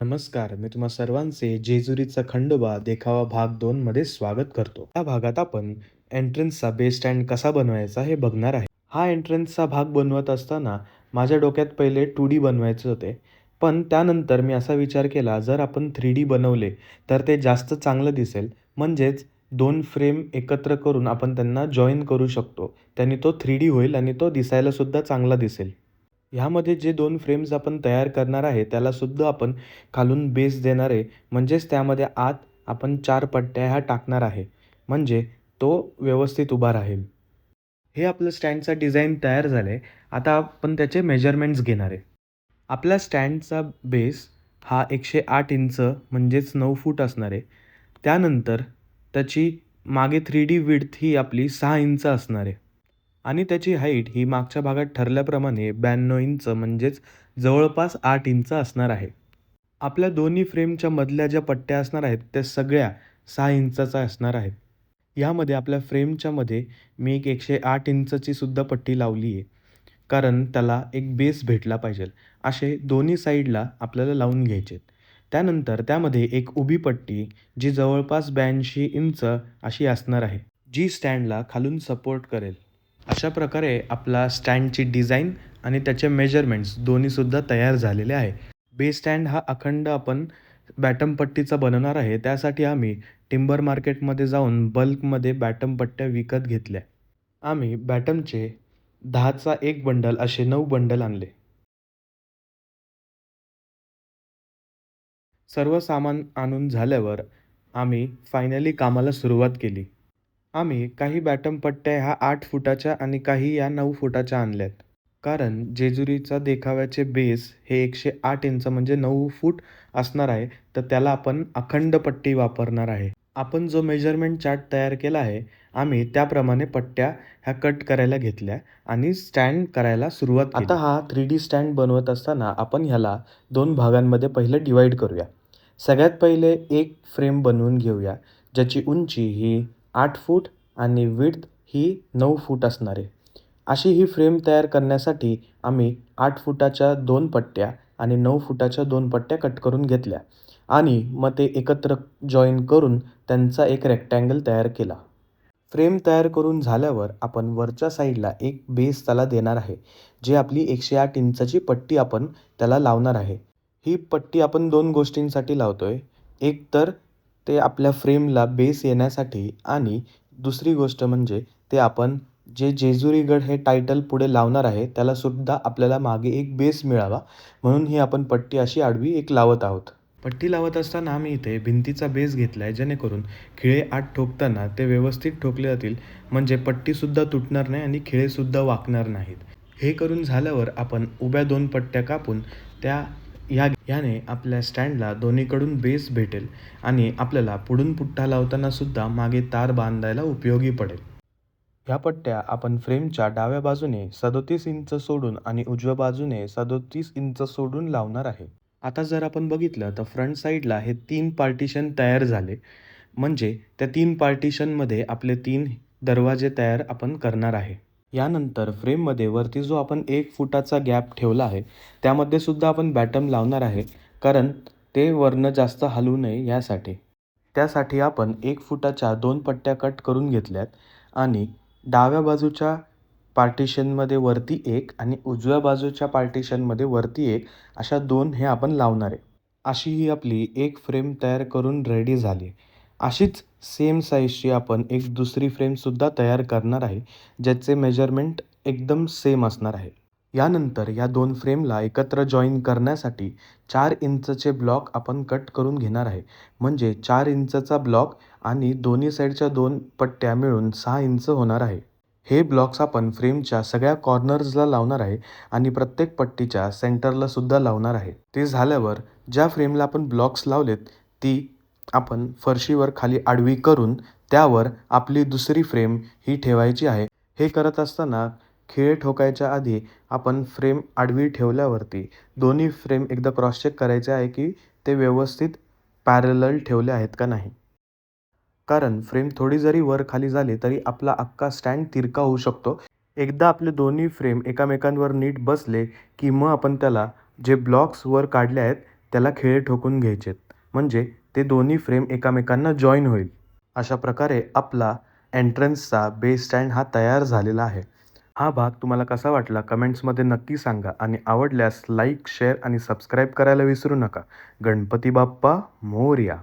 नमस्कार. मी तुम्हा सर्वांचे जेजुरीचा खंडोबा देखावा भाग 2 मध्ये स्वागत करतो. या भागात आपण एंट्रन्सचा बेस स्टँड कसा बनवायचा हे बघणार आहे. हा एंट्रन्सचा भाग बनवत असताना माझ्या डोक्यात पहिले 2D बनवायचे होते. पण त्यानंतर मी असा विचार केला, जर आपण 3D बनवले तर ते जास्त चांगलं दिसेल. म्हणजेच 2 फ्रेम एकत्र करून आपण त्यांना जॉइन करू शकतो. त्याने तो 3D होईल आणि तो दिसायला सुद्धा चांगला दिसेल. ह्यामध्ये जे 2 फ्रेम्स आपण तयार करणार आहे, त्याला सुद्धा आपण खालून बेस देणार आहे. म्हणजेच त्यामध्ये आत आपण 4 पट्ट्या ह्या टाकणार आहे. म्हणजे तो व्यवस्थित उभा राहील. हे आपलं स्टँडचं डिझाइन तयार झालंय. आता आपण त्याचे मेजरमेंट्स घेणार आहे. आपल्या स्टँडचा बेस हा 108 इंच म्हणजेच 9 फूट असणार आहे. त्यानंतर त्याची मागे 3D विड्थ ही आपली 6 इंच असणार आहे. आणि त्याची हाईट ही मागच्या भागात ठरल्याप्रमाणे 92 इंच म्हणजेच जवळपास 8 इंच असणार आहे. आपल्या दोन्ही फ्रेमच्या मधल्या ज्या पट्ट्या असणार आहेत त्या सगळ्या 6 इंचाच्या असणार आहेत. यामध्ये आपल्या फ्रेमच्या मध्ये मी एक 108 इंचची सुद्धा पट्टी लावली आहे. कारण त्याला एक बेस भेटला पाहिजे. असे दोन्ही साईडला आपल्याला लावून घ्यायचे. त्यानंतर त्यामध्ये एक उभी पट्टी जी जवळपास 82 इंच अशी असणार आहे. जी स्टँडला खालून सपोर्ट करेल. अशा प्रकारे आपला स्टँडची डिझाइन आणि त्याचे मेजरमेंट्स दोन्हीसुद्धा तयार झालेले आहे. बेस स्टँड हा अखंड आपण बॅटम पट्टीचा बनवणार आहे. त्यासाठी आम्ही टिंबर मार्केटमध्ये जाऊन बल्कमध्ये बॅटम पट्ट्या विकत घेतल्या. आम्ही बॅटमचे 10चा 1 बंडल असे 9 बंडल आणले. सर्व सामान आणून झाल्यावर आम्ही फायनली कामाला सुरुवात केली. आम्ही काही बॅटम पट्ट्या ह्या 8 फुटाच्या आणि काही या 9 फुटाच्या आणल्यात. कारण जेजुरीचा देखाव्याचे बेस हे 108 इंच म्हणजे 9 फूट असणार आहे. तर त्याला आपण अखंड पट्टी वापरणार आहे. आपण जो मेजरमेंट चार्ट तयार केला आहे, आम्ही त्याप्रमाणे पट्ट्या ह्या कट करायला घेतल्या आणि स्टँड करायला सुरुवात केली. आता हा 3D स्टँड बनवत असताना आपण ह्याला 2 भागांमध्ये पहिलं डिवाईड करूया. सगळ्यात पहिले एक फ्रेम बनवून घेऊया, ज्याची उंची ही 8 फूट आणि विड्थ ही 9 फूट असणार आहे. अशी ही फ्रेम तयार करण्यासाठी आम्ही 8 फुटाच्या 2 पट्ट्या आणि 9 फुटाच्या 2 पट्ट्या कट करून घेतल्या आणि मग ते एकत्र जॉइन करून त्यांचा एक रेक्टँगल तयार केला. फ्रेम तयार करून झाल्यावर आपण वरच्या साईडला एक बेस त्याला देणार आहे. जी आपली 108 इंचाची पट्टी आपण त्याला लावणार आहे. ही पट्टी आपण 2 गोष्टींसाठी लावतोय. एक तर ते आपल्या फ्रेमला बेस येण्यासाठी आणि दुसरी गोष्ट म्हणजे ते आपण जे जेजुरीगड हे टायटल पुढे लावणार आहे त्याला सुद्धा आपल्याला मागे एक बेस मिळावा म्हणून ही आपण पट्टी अशी आडवी एक लावत आहोत. पट्टी लावत असताना आम्ही इथे भिंतीचा बेस घेतला आहे, जेणेकरून खिळे आत ठोकताना ते व्यवस्थित ठोकले जातील. म्हणजे पट्टीसुद्धा तुटणार नाही आणि खिळेसुद्धा वाकणार नाहीत. हे करून झाल्यावर आपण उभ्या 2 पट्ट्या कापून ह्याने आपल्या स्टँडला दोन्हीकडून बेस भेटेल आणि आपल्याला पुढून पुठ्ठा लावताना सुद्धा मागे तार बांधायला उपयोगी पडेल. ह्या पट्ट्या आपण फ्रेमच्या डाव्या बाजूने 37 इंच सोडून आणि उजव्या बाजूने 37 इंच सोडून लावणार आहे. आता जर आपण बघितलं तर फ्रंट साईडला हे 3 पार्टिशन तयार झाले. म्हणजे त्या 3 पार्टिशनमध्ये आपले 3 दरवाजे तयार आपण करणार आहे. यानंतर फ्रेममध्ये वरती जो आपण 1 फुटाचा गॅप ठेवला आहे, त्यामध्ये सुद्धा आपण बॅटम लावणार आहे. कारण ते वरनं जास्त हलू नये यासाठी. त्यासाठी आपण 1 फुटाच्या 2 पट्ट्या कट करून घेतल्यात आणि डाव्या बाजूच्या पार्टिशनमध्ये वरती 1 आणि उजव्या बाजूच्या पार्टिशनमध्ये वरती 1 अशा 2 हे आपण लावणार आहे. अशी ही आपली एक फ्रेम तयार करून रेडी झाली. अशीच सेम साईजची आपण एक दुसरी फ्रेमसुद्धा तयार करणार आहे, ज्याचे मेजरमेंट एकदम सेम असणार आहे. यानंतर या 2 फ्रेमला एकत्र जॉइन करण्यासाठी 4 इंचचे ब्लॉक आपण कट करून घेणार आहे. म्हणजे 4 इंचचा ब्लॉक आणि दोन्ही साईडच्या 2 पट्ट्या मिळून 6 इंच होणार आहे. हे ब्लॉक्स आपण फ्रेमच्या सगळ्या कॉर्नर्सला लावणार आहे आणि प्रत्येक पट्टीच्या सेंटरला सुद्धा लावणार आहे. ते झाल्यावर ज्या फ्रेमला आपण ब्लॉक्स लावलेत ती आपण फरशीवर खाली आडवी करून त्यावर आपली दुसरी फ्रेम ही ठेवायची आहे. हे करत असताना खिळे ठोकायच्या आधी आपण फ्रेम आडवी ठेवल्यावरती दोन्ही फ्रेम एकदा क्रॉस चेक करायचे आहे की ते व्यवस्थित पॅरलल ठेवले आहेत का नाही. कारण फ्रेम थोडी जरी वर खाली झाली तरी आपला अख्खा स्टँड तिरका होऊ शकतो. एकदा आपले दोन्ही फ्रेम एकमेकांवर नीट बसले की मग आपण त्याला जे ब्लॉक्स वर काढले आहेत त्याला खिळे ठोकून घ्यायचेत. म्हणजे ते दोन्ही फ्रेम एकमेकांना जॉइन होईल. अशा प्रकारे आपला एंट्रन्सचा बेस स्टँड हा तयार झालेला आहे. हा भाग तुम्हाला कसा वाटला कमेंट्समध्ये नक्की सांगा आणि आवडल्यास लाईक, शेअर आणि सबस्क्राईब करायला विसरू नका. गणपती बाप्पा मोरया.